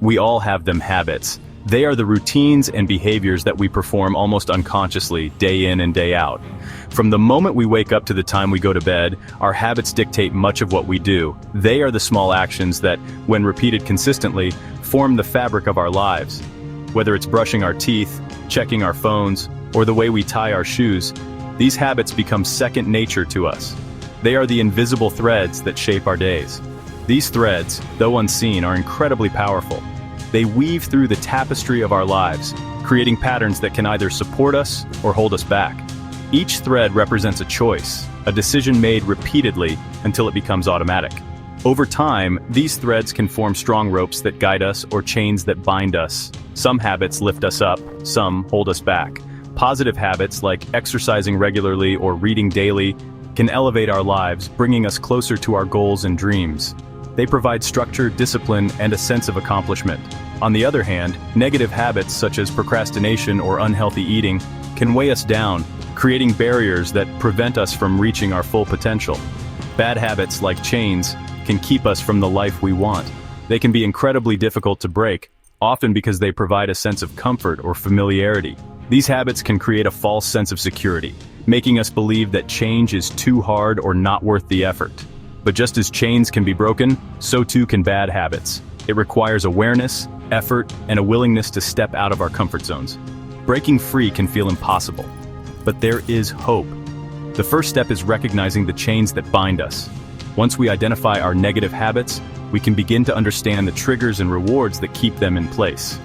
We all have them habits. They are the routines and behaviors that we perform almost unconsciously, day in and day out. From the moment we wake up to the time we go to bed, our habits dictate much of what we do. They are the small actions that, when repeated consistently, form the fabric of our lives. Whether it's brushing our teeth, checking our phones, or the way we tie our shoes, these habits become second nature to us. They are the invisible threads that shape our days. These threads, though unseen, are incredibly powerful. They weave through the tapestry of our lives, creating patterns that can either support us or hold us back. Each thread represents a choice, a decision made repeatedly until it becomes automatic. Over time, these threads can form strong ropes that guide us or chains that bind us. Some habits lift us up, some hold us back. Positive habits like exercising regularly or reading daily can elevate our lives, bringing us closer to our goals and dreams. They provide structure, discipline, and a sense of accomplishment. On the other hand, negative habits such as procrastination or unhealthy eating can weigh us down, creating barriers that prevent us from reaching our full potential. Bad habits like chains can keep us from the life we want. They can be incredibly difficult to break, often because they provide a sense of comfort or familiarity. These habits can create a false sense of security, making us believe that change is too hard or not worth the effort. But just as chains can be broken, so too can bad habits. It requires awareness, effort, and a willingness to step out of our comfort zones. Breaking free can feel impossible, but there is hope. The first step is recognizing the chains that bind us. Once we identify our negative habits, we can begin to understand the triggers and rewards that keep them in place.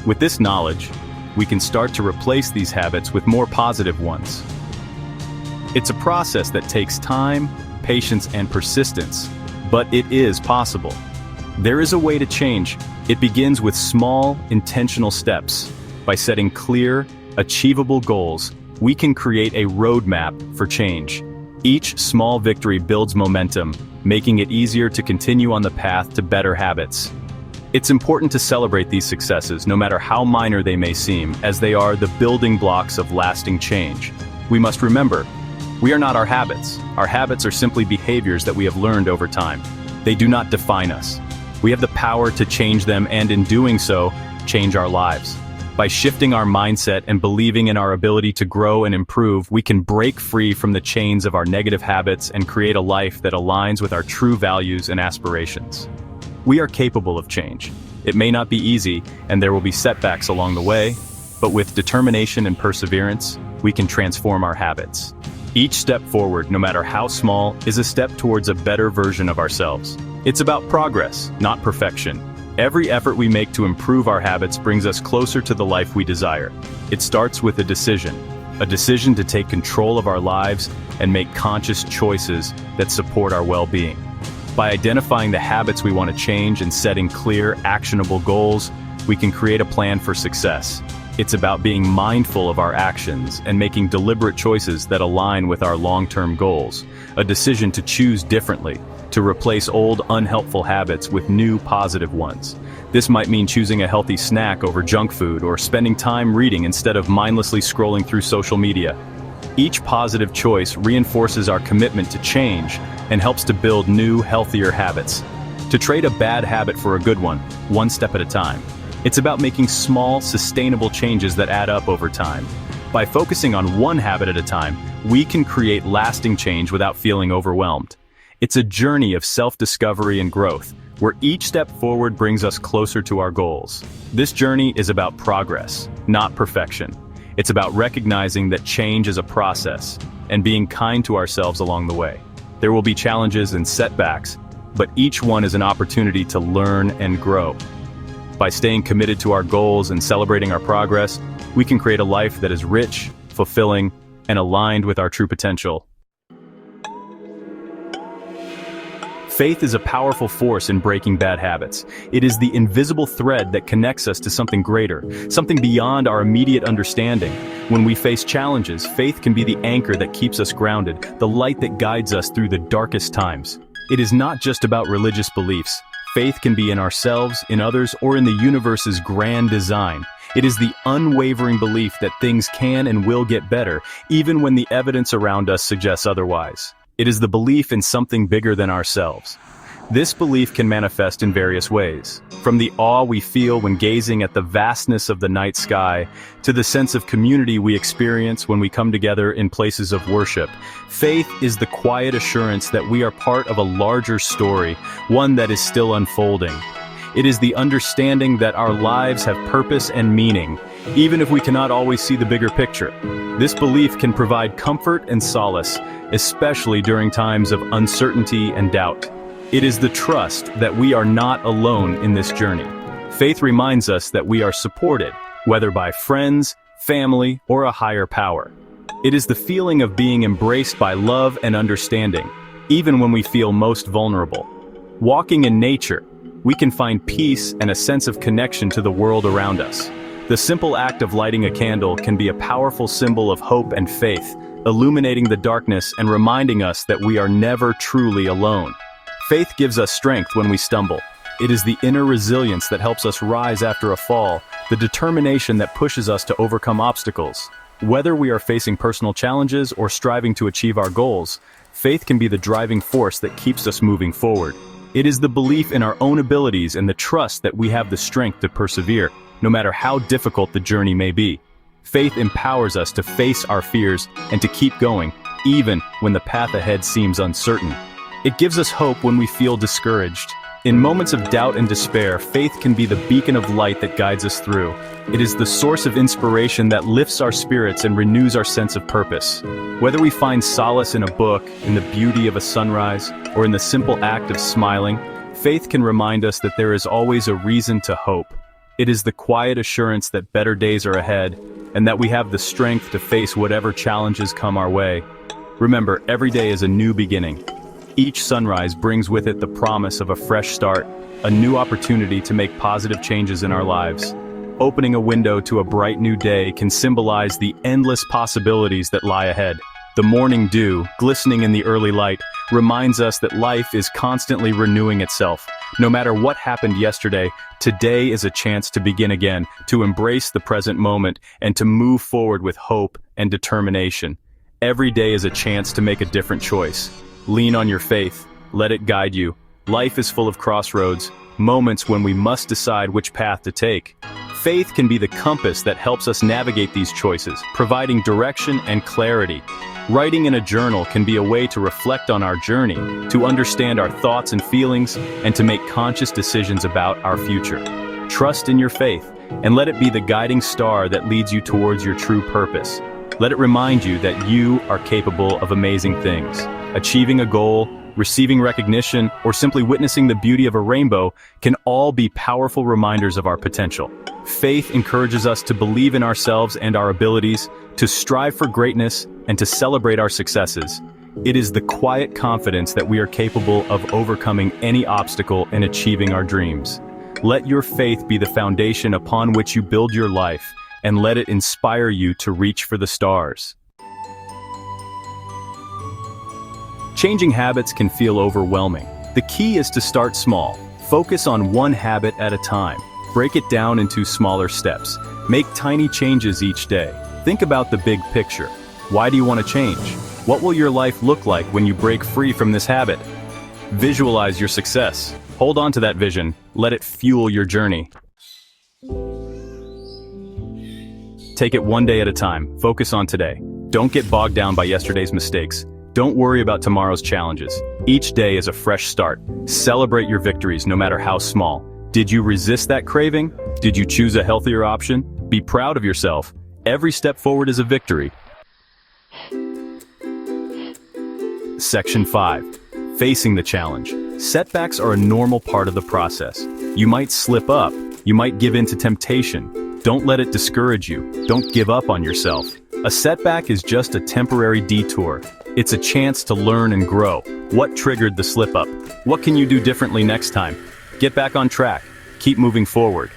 With this knowledge, we can start to replace these habits with more positive ones. It's a process that takes time, patience, and persistence, but it is possible. There is a way to change. It begins with small, intentional steps. By setting clear, achievable goals, we can create a roadmap for change. Each small victory builds momentum, making it easier to continue on the path to better habits. It's important to celebrate these successes, no matter how minor they may seem, as they are the building blocks of lasting change. We must remember, we are not our habits. Our habits are simply behaviors that we have learned over time. They do not define us. We have the power to change them and, in doing so, change our lives. By shifting our mindset and believing in our ability to grow and improve, we can break free from the chains of our negative habits and create a life that aligns with our true values and aspirations. We are capable of change. It may not be easy, and there will be setbacks along the way, but with determination and perseverance, we can transform our habits. Each step forward, no matter how small, is a step towards a better version of ourselves. It's about progress, not perfection. Every effort we make to improve our habits brings us closer to the life we desire. It starts with a decision to take control of our lives and make conscious choices that support our well-being. By identifying the habits we want to change and setting clear, actionable goals, we can create a plan for success. It's about being mindful of our actions and making deliberate choices that align with our long-term goals. A decision to choose differently, to replace old, unhelpful habits with new, positive ones. This might mean choosing a healthy snack over junk food or spending time reading instead of mindlessly scrolling through social media. Each positive choice reinforces our commitment to change and helps to build new, healthier habits. To trade a bad habit for a good one step at a time. It's about making small, sustainable changes that add up over time. By focusing on one habit at a time, we can create lasting change without feeling overwhelmed. It's a journey of self-discovery and growth, where each step forward brings us closer to our goals. This journey is about progress, not perfection. It's about recognizing that change is a process and being kind to ourselves along the way. There will be challenges and setbacks, but each one is an opportunity to learn and grow. By staying committed to our goals and celebrating our progress, we can create a life that is rich, fulfilling, and aligned with our true potential. Faith is a powerful force in breaking bad habits. It is the invisible thread that connects us to something greater, something beyond our immediate understanding. When we face challenges, faith can be the anchor that keeps us grounded, the light that guides us through the darkest times. It is not just about religious beliefs. Faith can be in ourselves, in others, or in the universe's grand design. It is the unwavering belief that things can and will get better, even when the evidence around us suggests otherwise. It is the belief in something bigger than ourselves. This belief can manifest in various ways, from the awe we feel when gazing at the vastness of the night sky, to the sense of community we experience when we come together in places of worship. Faith is the quiet assurance that we are part of a larger story, one that is still unfolding. It is the understanding that our lives have purpose and meaning, even if we cannot always see the bigger picture. This belief can provide comfort and solace, especially during times of uncertainty and doubt. It is the trust that we are not alone in this journey. Faith reminds us that we are supported, whether by friends, family, or a higher power. It is the feeling of being embraced by love and understanding, even when we feel most vulnerable. Walking in nature, we can find peace and a sense of connection to the world around us. The simple act of lighting a candle can be a powerful symbol of hope and faith, illuminating the darkness and reminding us that we are never truly alone. Faith gives us strength when we stumble. It is the inner resilience that helps us rise after a fall, the determination that pushes us to overcome obstacles. Whether we are facing personal challenges or striving to achieve our goals, faith can be the driving force that keeps us moving forward. It is the belief in our own abilities and the trust that we have the strength to persevere, no matter how difficult the journey may be. Faith empowers us to face our fears and to keep going, even when the path ahead seems uncertain. It gives us hope when we feel discouraged. In moments of doubt and despair, faith can be the beacon of light that guides us through. It is the source of inspiration that lifts our spirits and renews our sense of purpose. Whether we find solace in a book, in the beauty of a sunrise, or in the simple act of smiling, faith can remind us that there is always a reason to hope. It is the quiet assurance that better days are ahead, and that we have the strength to face whatever challenges come our way. Remember, every day is a new beginning. Each sunrise brings with it the promise of a fresh start, a new opportunity to make positive changes in our lives. Opening a window to a bright new day can symbolize the endless possibilities that lie ahead. The morning dew, glistening in the early light, reminds us that life is constantly renewing itself. No matter what happened yesterday, today is a chance to begin again, to embrace the present moment, and to move forward with hope and determination. Every day is a chance to make a different choice. Lean on your faith, let it guide you. Life is full of crossroads, moments when we must decide which path to take. Faith can be the compass that helps us navigate these choices, providing direction and clarity. Writing in a journal can be a way to reflect on our journey, to understand our thoughts and feelings, and to make conscious decisions about our future. Trust in your faith, and let it be the guiding star that leads you towards your true purpose. Let it remind you that you are capable of amazing things. Achieving a goal, receiving recognition, or simply witnessing the beauty of a rainbow can all be powerful reminders of our potential. Faith encourages us to believe in ourselves and our abilities, to strive for greatness, and to celebrate our successes. It is the quiet confidence that we are capable of overcoming any obstacle and achieving our dreams. Let your faith be the foundation upon which you build your life, and let it inspire you to reach for the stars. Changing habits can feel overwhelming. The key is to start small. Focus on one habit at a time. Break it down into smaller steps. Make tiny changes each day. Think about the big picture. Why do you want to change? What will your life look like when you break free from this habit? Visualize your success. Hold on to that vision. Let it fuel your journey. Take it one day at a time. Focus on today. Don't get bogged down by yesterday's mistakes. Don't worry about tomorrow's challenges. Each day is a fresh start. Celebrate your victories, no matter how small. Did you resist that craving? Did you choose a healthier option? Be proud of yourself. Every step forward is a victory. Section 5. Facing the challenge. Setbacks are a normal part of the process. You might slip up. You might give in to temptation. Don't let it discourage you. Don't give up on yourself. A setback is just a temporary detour. It's a chance to learn and grow. What triggered the slip-up? What can you do differently next time? Get back on track. Keep moving forward.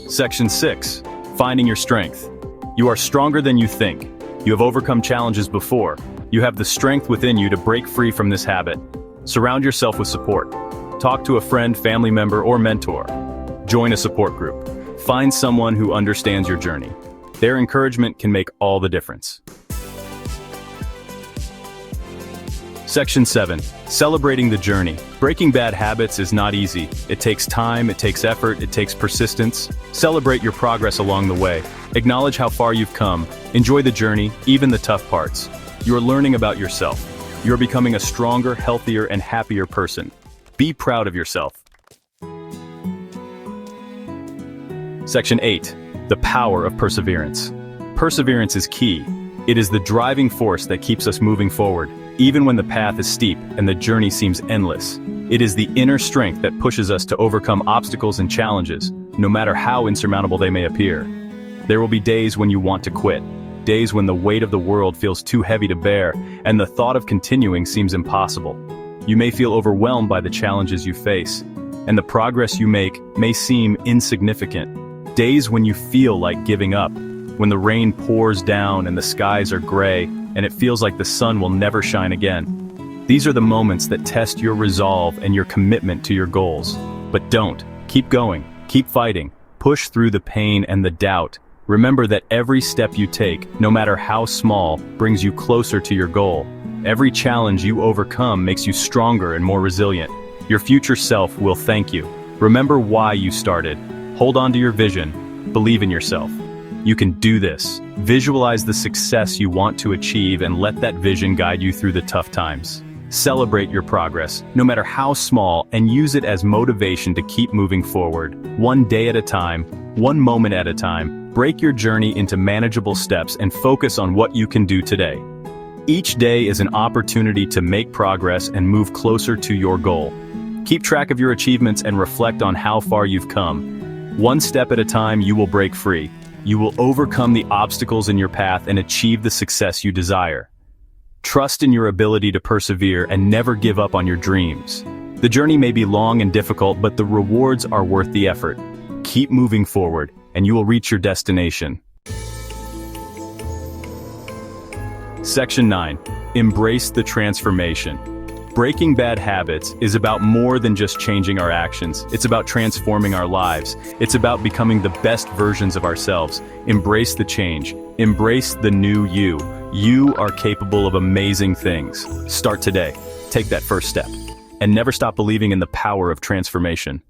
Section 6. Finding your strength. You are stronger than you think. You have overcome challenges before. You have the strength within you to break free from this habit. Surround yourself with support. Talk to a friend, family member, or mentor. Join a support group. Find someone who understands your journey. Their encouragement can make all the difference. Section 7. Celebrating the journey. Breaking bad habits is not easy. It takes time, it takes effort, it takes persistence. Celebrate your progress along the way. Acknowledge how far you've come. Enjoy the journey, even the tough parts. You are learning about yourself. You are becoming a stronger, healthier, and happier person. Be proud of yourself. Section 8. The power of perseverance. Perseverance is key. It is the driving force that keeps us moving forward, even when the path is steep and the journey seems endless. It is the inner strength that pushes us to overcome obstacles and challenges, no matter how insurmountable they may appear. There will be days when you want to quit, days when the weight of the world feels too heavy to bear, and the thought of continuing seems impossible. You may feel overwhelmed by the challenges you face, and the progress you make may seem insignificant. Days when you feel like giving up, when the rain pours down and the skies are gray, and it feels like the sun will never shine again. These are the moments that test your resolve and your commitment to your goals. But don't. Keep going. Keep fighting. Push through the pain and the doubt. Remember that every step you take, no matter how small, brings you closer to your goal. Every challenge you overcome makes you stronger and more resilient. Your future self will thank you. Remember why you started. Hold on to your vision. Believe in yourself. You can do this. Visualize the success you want to achieve and let that vision guide you through the tough times. Celebrate your progress, no matter how small, and use it as motivation to keep moving forward. One day at a time, one moment at a time. Break your journey into manageable steps and focus on what you can do today. Each day is an opportunity to make progress and move closer to your goal. Keep track of your achievements and reflect on how far you've come. One step at a time, you will break free. You will overcome the obstacles in your path and achieve the success you desire. Trust in your ability to persevere and never give up on your dreams. The journey may be long and difficult, but the rewards are worth the effort. Keep moving forward, and you will reach your destination. Section 9. Embrace the transformation. Breaking bad habits is about more than just changing our actions. It's about transforming our lives. It's about becoming the best versions of ourselves. Embrace the change. Embrace the new you. You are capable of amazing things. Start today. Take that first step. And never stop believing in the power of transformation.